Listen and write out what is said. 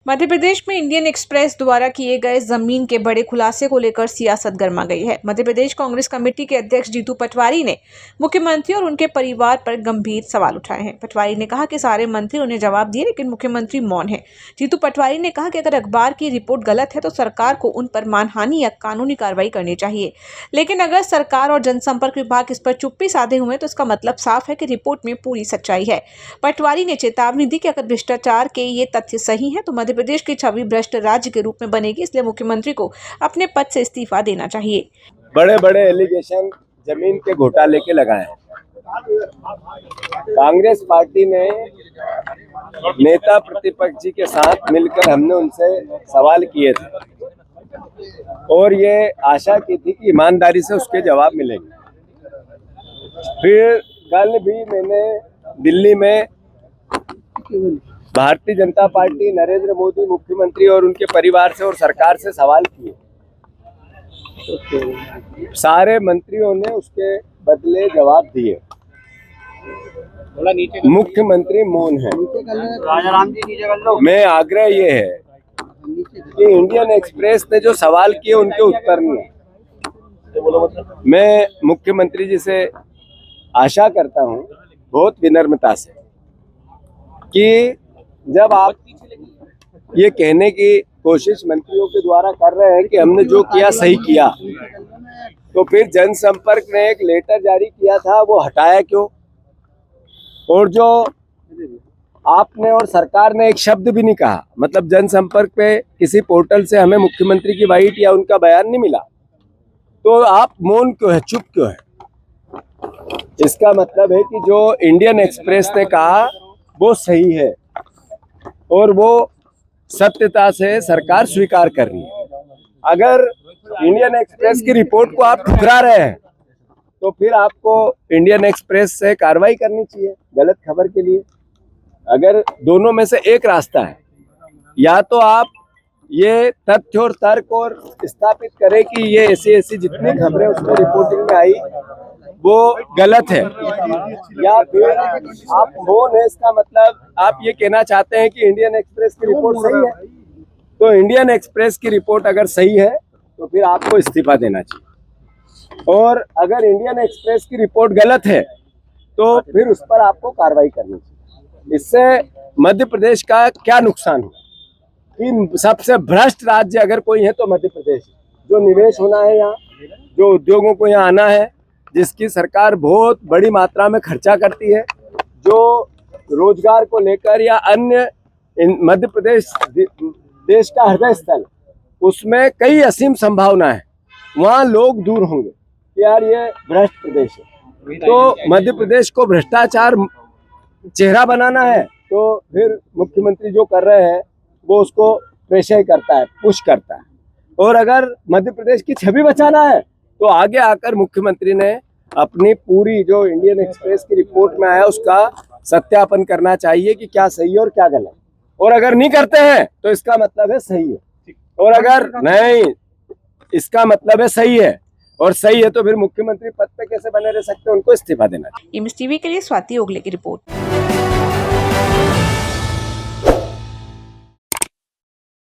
मध्य प्रदेश में Indian express द्वारा किए गए जमीन के बड़े खुलासे को लेकर सियासत गर्मा गई है। मध्य प्रदेश कांग्रेस कमेटी के अध्यक्ष जीतू पटवारी ने मुख्यमंत्री और उनके परिवार पर गंभीर सवाल उठाए हैं। पटवारी ने कहा कि सारे मंत्री उन्हें जवाब दिए, लेकिन मुख्यमंत्री मौन है। जीतू पटवारी ने कहा कि अगर अखबार की रिपोर्ट गलत है तो सरकार को उन पर मानहानि या कानूनी कार्रवाई करनी चाहिए, लेकिन अगर सरकार और जनसंपर्क विभाग इस पर चुप्पी साधे हुए तो इसका मतलब साफ है कि रिपोर्ट में पूरी सच्चाई है। पटवारी ने चेतावनी दी कि अगर भ्रष्टाचार के ये तथ्य सही है तो मध्य प्रदेश की छवि भ्रष्ट राज्य के रूप में बनेगी, इसलिए मुख्यमंत्री को अपने पद से इस्तीफा देना चाहिए। बड़े बड़े एलिगेशन जमीन के घोटाले के लगाए हैं। कांग्रेस पार्टी ने नेता प्रतिपक्ष जी के साथ मिलकर हमने उनसे सवाल किए थे और ये आशा की थी कि ईमानदारी से उसके जवाब मिलेंगे। फिर कल भी मैंने दिल्ली में भारतीय जनता पार्टी, नरेंद्र मोदी मुख्यमंत्री और उनके परिवार से और सरकार से सवाल किए। सारे मंत्रियों ने उसके बदले जवाब दिए। मुख्यमंत्री मौन है। मैं आग्रह ये है कि इंडियन एक्सप्रेस ने जो सवाल किए उनके उत्तर नहीं है। मैं मुख्यमंत्री जी से आशा करता हूं बहुत विनम्रता से कि जब आप ये कहने की कोशिश मंत्रियों के द्वारा कर रहे हैं कि हमने जो किया सही किया, तो फिर जनसंपर्क ने एक लेटर जारी किया था, वो हटाया क्यों? और जो आपने और सरकार ने एक शब्द भी नहीं कहा, मतलब जनसंपर्क पे किसी पोर्टल से हमें मुख्यमंत्री की बाइट या उनका बयान नहीं मिला, तो आप मौन क्यों है, चुप क्यों है? इसका मतलब है कि जो इंडियन एक्सप्रेस ने कहा वो सही है और वो सत्यता से सरकार स्वीकार कर रही है। अगर इंडियन एक्सप्रेस की रिपोर्ट को आप ठुकरा रहे हैं तो फिर आपको इंडियन एक्सप्रेस से कार्रवाई करनी चाहिए गलत खबर के लिए। अगर दोनों में से एक रास्ता है, या तो आप ये तथ्य और तर्क और स्थापित करें कि ये ऐसी जितनी खबरें उसमें रिपोर्टिंग में आई वो गलत है, या फिर आप मौन है, इसका मतलब आप ये कहना चाहते हैं कि इंडियन एक्सप्रेस की रिपोर्ट सही है। तो इंडियन एक्सप्रेस की रिपोर्ट अगर सही है तो फिर आपको इस्तीफा देना चाहिए, और अगर इंडियन एक्सप्रेस की रिपोर्ट गलत है तो फिर उस पर आपको कार्रवाई करनी चाहिए। इससे मध्य प्रदेश का क्या नुकसान हुआ कि सबसे भ्रष्ट राज्य अगर कोई है तो मध्य प्रदेश, जो निवेश होना है यहाँ, जो उद्योगों को यहाँ आना है, जिसकी सरकार बहुत बड़ी मात्रा में खर्चा करती है, जो रोजगार को लेकर या अन्य मध्य प्रदेश देश का हृदय स्थल, उसमें कई असीम संभावना है। वहाँ लोग दूर होंगे कि यार ये भ्रष्ट प्रदेश है, तो मध्य प्रदेश को भ्रष्टाचार चेहरा बनाना है तो फिर मुख्यमंत्री जो कर रहे हैं वो उसको प्रेशर करता है, पुश करता है। और अगर मध्य प्रदेश की छवि बचाना है तो आगे आकर मुख्यमंत्री ने अपनी पूरी जो इंडियन एक्सप्रेस की रिपोर्ट में आया उसका सत्यापन करना चाहिए कि क्या सही है और क्या गलत, और अगर नहीं करते हैं तो इसका मतलब है सही है, और अगर नहीं इसका मतलब है सही है और सही है तो फिर मुख्यमंत्री पद पे कैसे बने रह सकते हैं, उनको इस्तीफा देना चाहिए। एमएस टीवी के लिए स्वाति ओगले की रिपोर्ट।